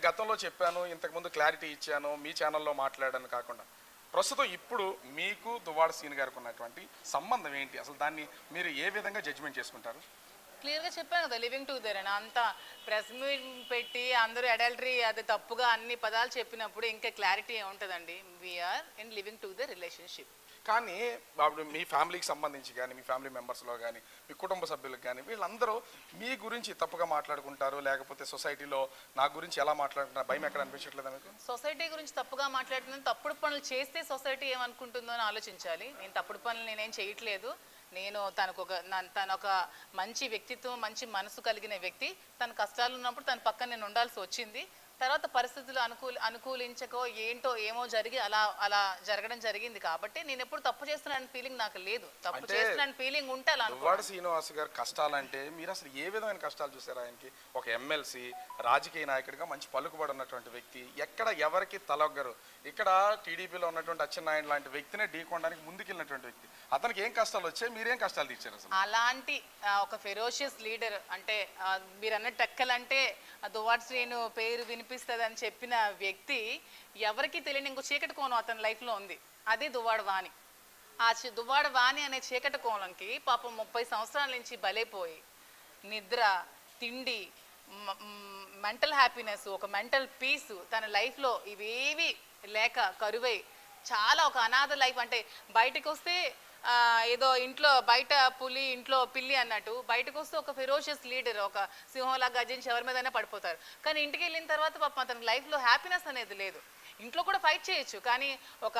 గతంలో చెప్పాను, ఇంతకుముందు క్లారిటీ ఇచ్చాను, మీ ఛానల్లో మాట్లాడాను కాకుండా ప్రస్తుతం ఇప్పుడు మీకు దువ్వాడ సీన్ గారికి ఉన్నటువంటి సంబంధం ఏంటి? అసలు దాన్ని మీరు ఏ విధంగా జడ్జిమెంట్ చేసుకుంటారు? క్లియర్గా చెప్పాను కదా, లివింగ్ టుగెదర్ అని. అంత ప్రెస్ మీట్ పెట్టి అందరూ అడల్టరీ అది తప్పుగా అన్ని పదాలు చెప్పినప్పుడు ఇంకా క్లారిటీ ఏముంటుందండి? We are in living together relationship. కానీ అప్పుడు మీ ఫ్యామిలీకి సంబంధించి కానీ, మీ ఫ్యామిలీ మెంబర్స్లో కానీ, మీ కుటుంబ సభ్యులకు కానీ వీళ్ళందరూ మీ గురించి తప్పుగా మాట్లాడుకుంటారు, లేకపోతే సొసైటీలో నా గురించి ఎలా మాట్లాడుతున్నారు, భయం ఎక్కడ అనిపించట్లేదా మీకు? సొసైటీ గురించి తప్పుగా మాట్లాడుతున్నాను. తప్పుడు పనులు చేస్తే సొసైటీ ఏమనుకుంటుందో అని ఆలోచించాలి. నేను తప్పుడు పనులు నేనేం చేయట్లేదు. నేను తనొక మంచి వ్యక్తిత్వం, మంచి మనసు కలిగిన వ్యక్తి. తన కష్టాలు ఉన్నప్పుడు తన పక్కన నేను ఉండాల్సి వచ్చింది. తర్వాత పరిస్థితులు అనుకూలించకో ఏంటో ఏమో జరిగి అలా జరగడం జరిగింది. కాబట్టి నేను ఎప్పుడు తప్పు చేస్తున్నాను ఫీలింగ్ నాకు లేదు. తప్పు చేస్తున్నాను ఫీలింగ్ ఉంటే అలా. దువ్వాడ శ్రీనివాస్ గారు కష్టాలంటే మీరు అసలు ఏ విధమైన కష్టాలు చూసారు? ఆయనకి ఒక ఎమ్మెల్సీ, రాజకీయ నాయకుడిగా మంచి పలుకుబడి ఉన్నటువంటి వ్యక్తి, ఎక్కడ ఎవరికి తలొగ్గరు. ఇక్కడ టీడీపీలో ఉన్నటువంటి అచ్చెన్నాయుడు లాంటి వ్యక్తినే ఢీకొనడానికి ముందుకెళ్ళినటువంటి వ్యక్తి. అతనికి ఏం కష్టాలు వచ్చాయి, మీరేం కష్టాలు తీర్చారు అసలు? అలాంటి ఒక ఫెరోషియస్ లీడర్ అంటే మీరు అన్న టెక్కలంటే దువ్వాడ శ్రీను పేరు వినిపిస్తుంది అని చెప్పిన వ్యక్తి ఎవరికి తెలియని ఇంకో చీకటి కోణం అతని లైఫ్లో ఉంది. అదే దువ్వాడ వాణి. ఆ దువ్వాడ వాణి అనే చీకటి కోణంకి పాపం 30 సంవత్సరాల నుంచి బలైపోయి నిద్ర, తిండి, మెంటల్ హ్యాపీనెస్, ఒక మెంటల్ పీస్ తన లైఫ్లో ఇవేవి లేక కరువై చాలా ఒక అనాథ లైఫ్. అంటే బయటకు వస్తే ఏదో ఇంట్లో బయట పులి ఇంట్లో పిల్లి అన్నట్టు, బయటకు వస్తే ఒక ఫెరోషియస్ లీడర్, ఒక సింహంలా గర్జించి ఎవరి మీదైనా పడిపోతారు. కానీ ఇంటికి వెళ్ళిన తర్వాత పాపం అతని లైఫ్లో హ్యాపీనెస్ అనేది లేదు. ఇంట్లో కూడా ఫైట్ చేయొచ్చు, కానీ ఒక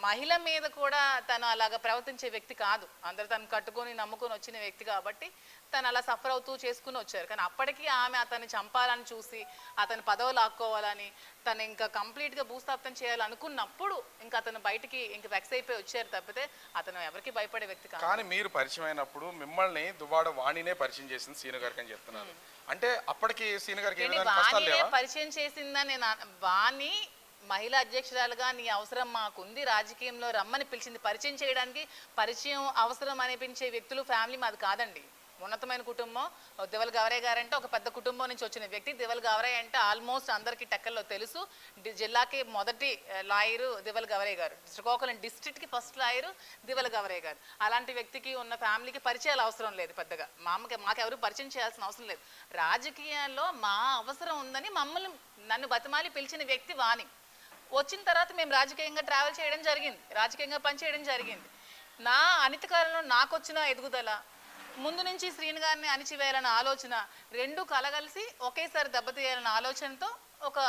మహిళ మీద కూడా తను అలాగ ప్రవర్తించే వ్యక్తి కాదు. అందరు తను కట్టుకొని నమ్ముకొని వచ్చిన వ్యక్తి కాబట్టి తను అలా సఫర్ అవుతూ చేసుకుని వచ్చారు. కానీ అప్పటికీ ఆమె అతన్ని చంపాలని చూసి, అతని పదవులు లాక్కోవాలని, తను ఇంకా కంప్లీట్గా భూస్థాపితం చేయాలనుకున్నప్పుడు ఇంకా అతను బయటికి ఇంక వెక్స్ అయిపోయి వచ్చారు తప్పితే అతను ఎవరికి భయపడే వ్యక్తి కాదు. కానీ మీరు పరిచయం అయినప్పుడు మిమ్మల్ని దువ్వాడ వాణినే పరిచయం చేసింది సీను గారికి అని చెప్తున్నారు. అంటే అప్పటికి సీను గారికి పరిచయం చేసిందని నేను వాణి మహిళా అధ్యక్షురాలుగా నీ అవసరం మాకుంది, రాజకీయంలో రమ్మని పిలిచింది. పరిచయం చేయడానికి పరిచయం అవసరం అనిపించే వ్యక్తులు ఫ్యామిలీ మాది కాదండి. ఉన్నతమైన కుటుంబం. దివల్ గవరయ్య గారు అంటే ఒక పెద్ద కుటుంబం నుంచి వచ్చిన వ్యక్తి. దివల్ గవరయ్య అంటే ఆల్మోస్ట్ అందరికీ టెక్కల్లో తెలుసు. జిల్లాకి మొదటి లాయరు దివల్ గవరయ్య గారు, శ్రీకాకుళం డిస్ట్రిక్ట్కి ఫస్ట్ లాయరు దివల్ గవరయ్య గారు. అలాంటి వ్యక్తికి ఉన్న ఫ్యామిలీకి పరిచయాలు అవసరం లేదు పెద్దగా. మాకెవరు పరిచయం చేయాల్సిన అవసరం లేదు. రాజకీయాల్లో మా అవసరం ఉందని నన్ను బతిమాలి పిలిచిన వ్యక్తి వాణి. వచ్చిన తర్వాత మేము రాజకీయంగా ట్రావెల్ చేయడం జరిగింది, రాజకీయంగా పనిచేయడం జరిగింది. నా అనితకాలంలో నాకు వచ్చిన ఎదుగుదల, ముందు నుంచి శ్రీను గారిని అణిచివేయాలన్న ఆలోచన, రెండు కలగలిసి ఒకేసారి దెబ్బతీయాలన్న ఆలోచనతో ఒక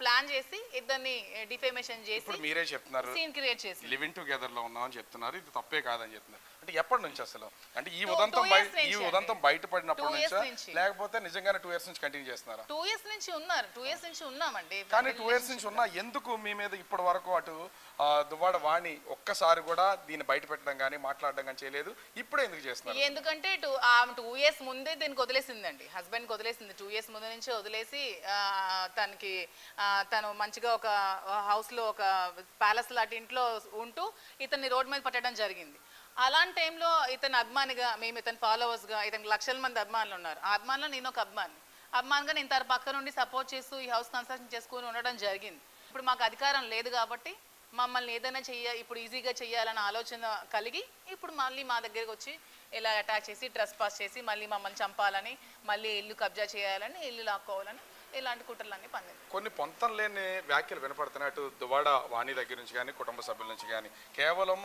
ప్లాన్ చేసి ఇద్దరిని డిఫేమేషన్ చేసి మీరే చెప్తున్నారు సీన్ క్రియేట్ చేసి లివింగ్ టుగెదర్ లో ఉన్నామని చెప్తున్నారు. ఇది తప్పే కాదని చెప్తున్నారు. అంటే ఎప్పటి నుంచి అసలు? అంటే ఈ ఉదంతం బయటపడినప్పటి నుంచి, లేకపోతే నిజంగానే 2 ఇయర్స్ నుంచి కంటిన్యూ చేస్తున్నారా? 2 ఇయర్స్ నుంచి ఉన్నారు. 2 ఇయర్స్ నుంచి ఉన్నామండి. కానీ 2 ఇయర్స్ నుంచి ఉన్నా ఎందుకు మీ మీద ఇప్పటి వరకు అటు దువ్వాడ వాణి ఒక్కసారి కూడా దీన్ని బయట పెట్టడం కానీ మాట్లాడడం కానీ చేయలేదు? ఇప్పుడే ఎందుకు చేస్తున్నారు? ఎందుకంటే 2 ఇయర్స్ ముందే దీనికి వదిలేసిందండి, హస్బెండ్కి వదిలేసింది. 2 ఇయర్స్ ముందు నుంచి వదిలేసి తను మంచిగా ఒక హౌస్లో ఒక ప్యాలెస్ లాంటి ఇంట్లో ఉంటూ ఇతన్ని రోడ్ మీద పట్టడం జరిగింది. అలాంటి టైంలో ఇతను అభిమానిగా, మేము ఇతను ఫాలోవర్స్గా, ఇతనికి లక్షల మంది అభిమానులు ఉన్నారు. ఆ అభిమానులు నేను ఒక అభిమానిగా నేను తన పక్క నుండి సపోర్ట్ చేస్తూ ఈ హౌస్ కన్స్ట్రక్షన్ చేసుకుని ఉండడం జరిగింది. ఇప్పుడు మాకు అధికారం లేదు కాబట్టి మమ్మల్ని ఏదైనా ఇప్పుడు ఈజీగా చేయాలన్న ఆలోచన కలిగి ఇప్పుడు మళ్ళీ మా దగ్గరకు వచ్చి ఇలా అటాక్ చేసి ట్రెస్ పాస్ చేసి మళ్ళీ మమ్మల్ని చంపాలని, మళ్ళీ ఇల్లు కబ్జా చేయాలని, ఇల్లు లాక్కోవాలని ఇలాంటి కుట్రలన్నీ పండింది. కొన్ని పొంతం లేని వ్యాఖ్యలు వినపడుతున్నాయి అటు దువ్వాడ వాణి దగ్గర నుంచి కానీ, కుటుంబ సభ్యుల నుంచి కానీ. కేవలం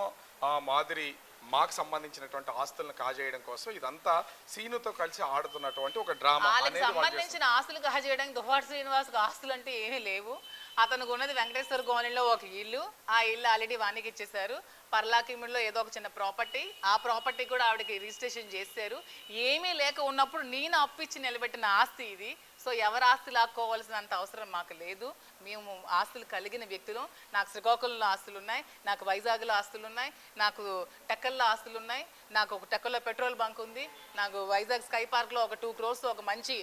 మాదిరి మాకు సంబంధించినటువంటి ఆస్తులను కాజేయడం కోసం ఇదంతా సీనుతో కలిసి ఆడుతున్నటువంటి ఒక డ్రామా. సంబంధించిన ఆస్తులు కాజేయడానికి దువ్వాడ శ్రీనివాస్ ఆస్తులు అంటే ఏమీ లేవు. అతనికి ఉన్నది వెంకటేశ్వర కాలనీలో ఒక ఇల్లు. ఆ ఇల్లు ఆల్రెడీ వాణికి ఇచ్చేశారు. పర్లాకిమిడిలో ఏదో ఒక చిన్న ప్రాపర్టీ, ఆ ప్రాపర్టీ కూడా ఆవిడకి రిజిస్ట్రేషన్ చేశారు. ఏమీ లేక ఉన్నప్పుడు నేను అప్పిచ్చి నిలబెట్టిన ఆస్తి ఇది. సో ఎవరు ఆస్తి లాక్కోవాల్సినంత అవసరం మాకు లేదు. మేము ఆస్తులు కలిగిన వ్యక్తులు. నాకు శ్రీకాకుళంలో ఆస్తులు ఉన్నాయి, నాకు వైజాగ్లో ఆస్తులు ఉన్నాయి, నాకు టెక్కల్లో ఆస్తులు ఉన్నాయి, నాకు ఒక టెక్కలో పెట్రోల్ బంక్ ఉంది, నాకు వైజాగ్ స్కై పార్క్లో ఒక 2 crores ఒక మంచి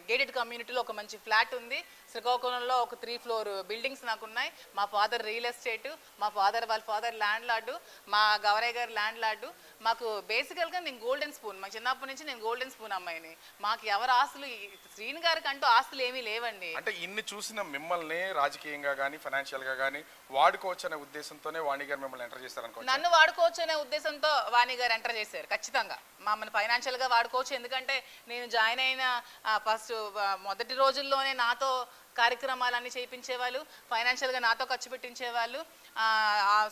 గేటెడ్ కమ్యూనిటీలో ఒక మంచి ఫ్లాట్ ఉంది, శ్రీకాకుళంలో ఒక 3 floor బిల్డింగ్స్ నాకు ఉన్నాయి. మా ఫాదర్ రియల్ ఎస్టేట్, మా వాళ్ళ ఫాదర్ ల్యాండ్ లార్డు, మా గౌరయ్య గారు ల్యాండ్ లార్డు. మాకు బేసికల్గా నేను గోల్డెన్ స్పూన్, మా చిన్నప్పటి నుంచి నేను గోల్డెన్ స్పూన్ అమ్మాయిని. మాకు ఎవరు ఆస్తులు, శ్రీను గారికి అంటూ ఆస్తులు ఏమీ లేవండి. అంటే ఇన్ని చూసిన మిమ్మల్ని రాజకీయంగా కానీ ఫైనాన్షియల్ గా కానీ వాడుకోవచ్చు అనే ఉద్దేశంతోనే వాణి గారు మిమ్మల్ని ఎంటర్ చేస్తారనుకో. నన్ను వాడుకోవచ్చు అనే ఉద్దేశంతో వాణి గారు ఎంటర్ చేశారు. ఖచ్చితంగా మమ్మల్ని ఫైనాన్షియల్ గా వాడుకోవచ్చు. ఎందుకంటే నేను జాయిన్ అయిన ఫస్ట్ మొదటి రోజుల్లోనే నాతో కార్యక్రమాలన్నీ చేయించేవాళ్ళు, ఫైనాన్షియల్గా నాతో ఖర్చు పెట్టించేవాళ్ళు.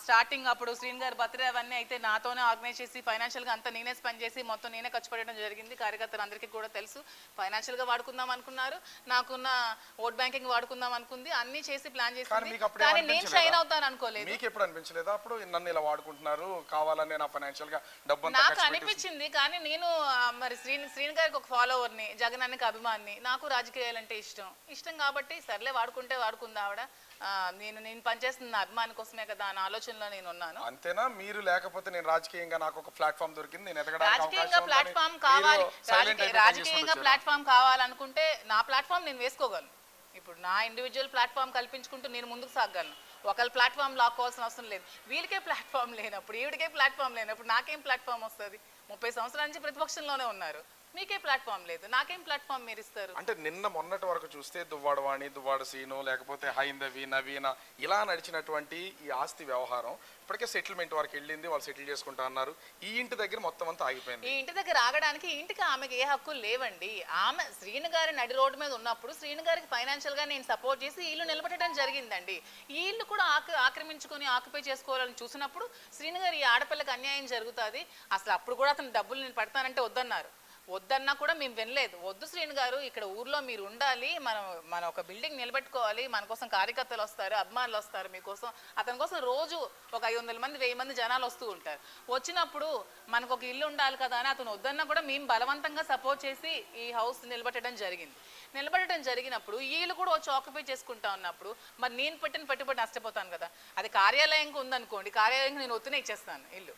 స్టార్టింగ్ అప్పుడు శ్రీన్ గారు బర్త్డే అవన్నీ అయితే నాతోనే ఆర్గనైజ్ చేసి ఫైనాన్షియల్గా అంతా నేనే స్పెండ్ చేసి మొత్తం నేనే ఖర్చు పెట్టడం జరిగింది. కార్యకర్తలందరికీ కూడా తెలుసు. ఫైనాన్షియల్గా వాడుకుందాం అనుకున్నారు, నాకున్న ఓట్ బ్యాంకింగ్ వాడుకుందాం అనుకుంది, అన్నీ చేసి ప్లాన్ చేసింది. కానీ నేను షైన్ అవుతాను అనుకోలేదు. మీకు ఎప్పుడు అనిపించలేదా అప్పుడు నన్ను ఇలా వాడుకుంటున్నారు, కావాలని నా ఫైనాన్షియల్గా డబ్బు నాకు అనిపించింది. కానీ నేను మరి శ్రీన్ గారికి ఒక ఫాలోవర్ని, జగన్ అన్నకి అభిమాని, నాకు రాజకీయాలంటే ఇష్టం కాబట్టి సర్లే వాడుకుంటే వాడుకుందా ఆవిడ, నేను పనిచేస్తున్న నా అభిమాని కోసమే కదా అన్న ఆలోచనలో నేను ఉన్నాను. అంతేనా? మీరు లేకపోతే నేను రాజకీయంగా నాకు ఒక ప్లాట్ఫామ్ దొరికింది, నేను ఎదగడానికి రాజకీయంగా ప్లాట్ఫామ్ కావాలి, రాజకీయంగా ప్లాట్ఫామ్ కావాలనుకుంటే నా ప్లాట్ఫామ్ నేను వేసుకోగలను. ఇప్పుడు నా ఇండివిజువల్ ప్లాట్ఫామ్ కల్పించుకుంటూ నేను ముందుకు సాగలను. ఒకళ్ళ ప్లాట్ఫామ్ లాక్కోవాల్సిన అవసరం లేదు. వీళ్ళకే ప్లాట్ఫామ్ లేనప్పుడు, ఈవిడికే ప్లాట్ఫామ్ లేనప్పుడు నాకేం ప్లాట్ఫామ్ వస్తుంది? 30 సంవత్సరాల నుంచి ప్రతిపక్షంలోనే ఉన్నారు, మీకే ప్లాట్ఫామ్ లేదు, నాకేం ప్లాట్ఫామ్ మీరు ఇస్తారు? అంటే నిన్న మొన్నటి వరకు చూస్తే దువ్వాడ వాణి, దువ్వాడ సీను, లేకపోతే హైందవి, నవీన ఇలా నడిచినటువంటి ఈ ఆస్తి వ్యవహారం ఇప్పటికే సెటిల్మెంట్ వరకు వెళ్ళింది, వాళ్ళు సెటిల్ చేసుకుంటా అన్నారు. ఈ ఇంటి దగ్గర మొత్తం అంతా ఆగిపోయింది. ఈ ఇంటి దగ్గర ఆగడానికి ఈ ఇంటికి ఆమెకి ఏ హక్కులు లేవండి. ఆమె శ్రీను గారి నడి రోడ్డు మీద ఉన్నప్పుడు శ్రీను గారికి ఫైనాన్షియల్ గా నేను సపోర్ట్ చేసి ఇల్లు నిలబెట్టడం జరిగిందండి. ఈ ఇల్లు కూడా ఆక్రమించుకొని ఆక్యుపై చేసుకోవాలని చూసినప్పుడు శ్రీను గారు ఈ ఆడపిల్లకి అన్యాయం జరుగుతుంది. అసలు అప్పుడు కూడా అతను డబ్బులు నేను పెడతానంటే వద్దన్నా కూడా మేము వినలేదు. వద్దు శ్రీను గారు, ఇక్కడ ఊర్లో మీరు ఉండాలి, మన ఒక బిల్డింగ్ నిలబెట్టుకోవాలి, మన కోసం కార్యకర్తలు వస్తారు, అభిమానులు వస్తారు మీకోసం. అతని కోసం రోజు ఒక 500 మంది 1000 మంది జనాలు వస్తూ ఉంటారు. వచ్చినప్పుడు మనకు ఒక ఇల్లు ఉండాలి కదా అని అతను వద్దన్నా కూడా మేము బలవంతంగా సపోర్ట్ చేసి ఈ హౌస్ నిలబెట్టడం జరిగినప్పుడు వీళ్ళు కూడా వచ్చి ఆక్యుపై చేసుకుంటా ఉన్నప్పుడు మరి నేను పెట్టిన పెట్టుబడి నష్టపోతాను కదా. అది కార్యాలయంకి ఉందనుకోండి, కార్యాలయంకి నేను ఒత్తునే ఇచ్చేస్తాను ఇల్లు,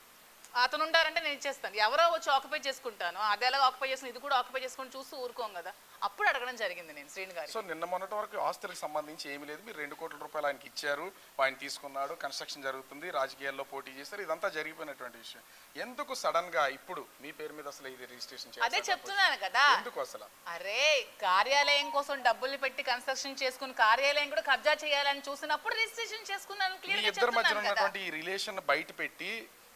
అతను ఉంటారంటే నేను ఇచ్చేస్తాను. ఎవరో వచ్చి ఆక్యుపై చేసుకుంటాను, అది ఎలా ఆక్యుపై చేసుకుని ఇది కూడా ఆక్యుపై చేసుకుని చూస్తూ ఊరుకోం కదా. అప్పుడు అడగడం జరిగింది నేను శ్రీను గారు. సో నిన్న మొన్నటి వరకు ఆస్తులకు సంబంధించి ఏమీ లేదు, మీరు 2 కోట్ల రూపాయలు ఆయనకి ఇచ్చారు, ఆయన తీసుకున్నాడు, కన్స్ట్రక్షన్ జరుగుతుంది, రాజకీయాల్లో పోటీ చేస్తారు, ఇదంతా జరిగిపోయినటువంటి విషయం. ఎందుకు సడన్ గా ఇప్పుడు మీ పేరు మీద అసలు ఇది రిజిస్ట్రేషన్ చేయాలి? అదే చెప్తున్నాను కదా, ఎందుకు అసలు? అరే కార్యాలయం కోసం డబ్బులు పెట్టి కన్స్ట్రక్షన్ చేసుకుని కార్యాలయం కూడా కబ్జా చేయాలని చూసినప్పుడు రిజిస్ట్రేషన్ చేసుకున్నాను. మీ ఇద్దరి మధ్య ఉన్నటువంటి ఈ రిలేషన్ బయట పెట్టి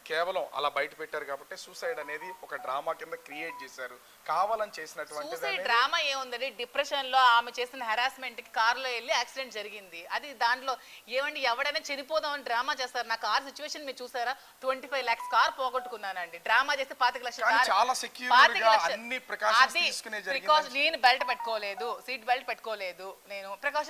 కేవలం అలా బయట పెట్టారు కాబట్టి సూసైడ్ అనేది ఒక డ్రామా కింద క్రియేట్ చేశారు, కావాలని చేసినటువంటి సూసైడ్ డ్రామా ఏముందండి? డిప్రెషన్ లో ఆమె చేసిన హెరాస్మెంట్ కి కారులో వెళ్ళి యాక్సిడెంట్ జరిగింది. అది దాంట్లో ఏమండి ఎవడైనా చనిపోదామని డ్రామా చేస్తారు. నా కార్ సిచ్యువేషన్ మీరు చూసారా? 25 lakhs కార్ పోగొట్టుకున్నానండి. డ్రామా చేస్తే 25 లక్షలు. చాలా సెక్యూర్ గా అన్ని ప్రికాషన్స్ తీసుకునే జరిగింది. నేను బెల్ట్ పెట్టుకోలేదు, సీట్ బెల్ట్ పెట్టుకోలేదు, నేను ప్రికాషన్స్